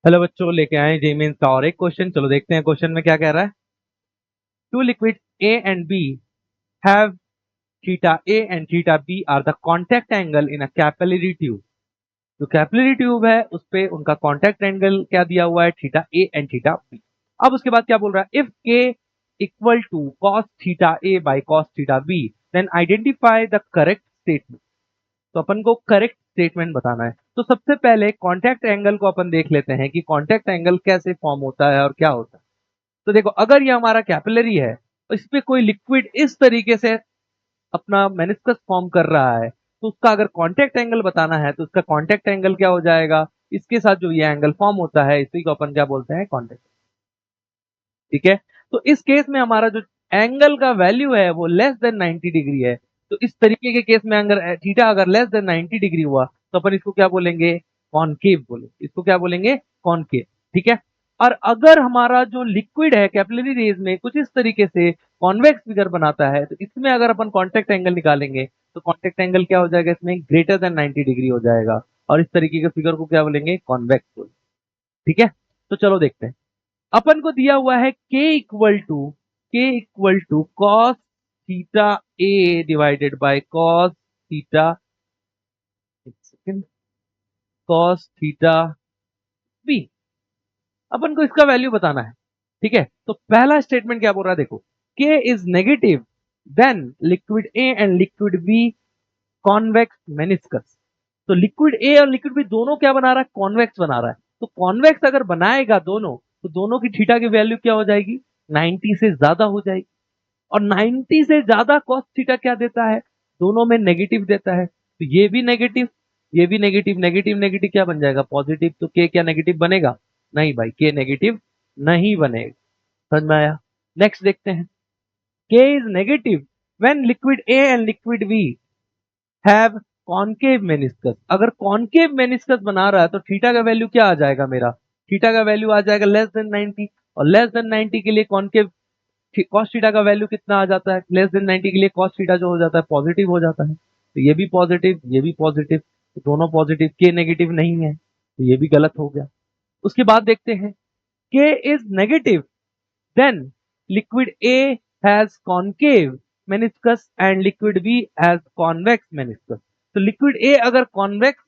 Hello बच्चों, लेके आए जेईई मेंस का और एक क्वेश्चन। चलो देखते हैं क्वेश्चन में क्या कह रहा है। Two liquid A and B have theta A and theta B are the contact angle in a capillary tube. जो कैपिलरी ट्यूब है उस पे उनका कॉन्टैक्ट एंगल क्या दिया हुआ है, theta A and theta B. अब उसके बाद क्या बोल रहा है, if K equal to cos theta A by cos theta B then identify the correct statement. तो अपन को करेक्ट स्टेटमेंट बताना है। तो सबसे पहले कॉन्टैक्ट एंगल को अपन देख लेते हैं कि कॉन्टैक्ट एंगल कैसे फॉर्म होता है और क्या होता है। तो देखो, अगर ये हमारा कैपिलरी है और इस पे कोई लिक्विड इस तरीके से अपना मेनिस्कस फॉर्म कर रहा है, तो उसका अगर कॉन्टैक्ट एंगल बताना है तो उसका कॉन्टैक्ट एंगल क्या हो जाएगा, इसके साथ जो ये एंगल फॉर्म होता है इसी को अपन क्या बोलते हैं, कॉन्टैक्ट। ठीक है। तो इस केस में हमारा जो एंगल का वैल्यू है वो लेस देन 90 डिग्री है। तो इस तरीके के केस में अगर थीटा अगर लेस देन 90 डिग्री हुआ तो अपन इसको क्या बोलेंगे, कॉनकेव बोले, इसको क्या बोलेंगे, कॉनकेव। ठीक है। और अगर हमारा जो लिक्विड है कैपिलरी रेज में कुछ इस तरीके से कॉन्वेक्स फिगर बनाता है तो इसमें अगर अपन कॉन्टैक्ट एंगल निकालेंगे तो कॉन्टैक्ट एंगल क्या हो जाएगा, इसमें ग्रेटर देन 90 डिग्री हो जाएगा। और इस तरीके के फिगर को क्या बोलेंगे, कॉन्वेक्स बोलेंगे। ठीक है। तो चलो देखते हैं। अपन को दिया हुआ है K equal to cos theta A divided by cos theta, एक सेकेंड, कॉस थीटा बी। अपन को इसका वैल्यू बताना है। ठीक है। तो पहला स्टेटमेंट क्या बोल रहा है, देखो, K is negative then liquid A and liquid B convex meniscus. तो लिक्विड ए और लिक्विड बी दोनों क्या बना रहा है, कॉन्वेक्स बना रहा है। तो कॉन्वेक्स अगर बनाएगा दोनों, तो दोनों की थीटा की वैल्यू क्या हो जाएगी, 90 से ज्यादा हो जाएगी। और 90 से ज्यादा cos थीटा क्या देता है, दोनों में नेगेटिव देता है। तो ये भी नेगेटिव, ये भी नेगेटिव, नेगेटिव नेगेटिव क्या बन जाएगा, पॉजिटिव। तो के क्या नेगेटिव बनेगा, नहीं भाई, के नेगेटिव नहीं बनेगा। समझ में आया। नेक्स्ट देखते हैं। K is negative when liquid A and liquid B have concave meniscus. अगर कॉनकेव मेनिस्कस बना रहा है तो थीटा का वैल्यू क्या आ जाएगा, मेरा थीटा का वैल्यू आ जाएगा लेस देन 90। और लेस देन 90 के लिए कॉनकेव कॉस थीटा का वैल्यू कितना आ जाता है, लेस देन 90 के लिए कॉस थीटा जो हो जाता है पॉजिटिव हो जाता है। तो ये भी पॉजिटिव, ये भी पॉजिटिव, तो दोनों पॉजिटिव, के नेगेटिव नहीं है, तो ये भी गलत हो गया। उसके बाद देखते हैं, K is negative then liquid A has concave meniscus and liquid B has convex meniscus. तो लिक्विड ए अगर कॉन्वेक्स,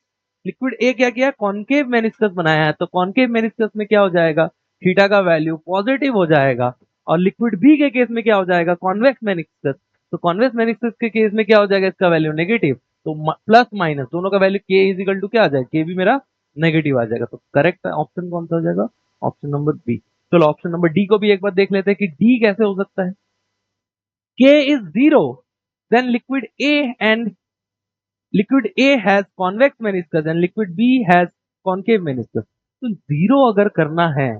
लिक्विड ए क्या किया, कॉनकेव मेनिस्कस बनाया है, तो कॉनकेव मेनिस्कस में क्या हो जाएगा, थीटा का वैल्यू पॉजिटिव हो जाएगा। और लिक्विड बी के केस में क्या हो जाएगा, कॉन्वेक्स मेनिस्कस। तो कॉन्वेक्स मेनिस्कस के केस में क्या हो जाएगा, इसका वैल्यू नेगेटिव। तो प्लस माइनस दोनों का वैल्यू के इज इक्वल टू क्या आ जाएगा, के भी मेरा नेगेटिव आ जाएगा। तो करेक्ट ऑप्शन कौन सा हो जाएगा, ऑप्शन नंबर बी। चलो ऑप्शन नंबर डी को भी एक बार देख लेते हैं कि डी कैसे हो सकता है। K is zero, then liquid A has convex meniscus and liquid B has concave meniscus। तो जीरो अगर करना है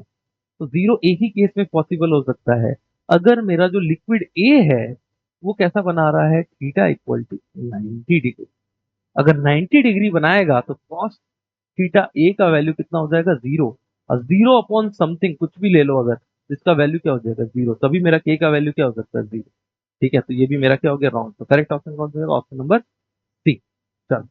तो जीरो एक ही केस में पॉसिबल हो सकता है, अगर मेरा जो लिक्विड ए है वो कैसा बना रहा है, थीटा इक्वल टू 90 डिग्री। अगर 90 डिग्री बनाएगा तो कॉस थीटा ए का वैल्यू कितना हो जाएगा, जीरो। और जीरो अपॉन समथिंग कुछ भी ले लो अगर, इसका वैल्यू क्या हो जाएगा, जीरो। तभी मेरा के का वैल्यू क्या हो सकता है, जीरो। ठीक है। तो ये भी मेरा क्या हो गया, रॉन्ग। तो करेक्ट ऑप्शन कौन सा होगा, ऑप्शन नंबर सी। चलो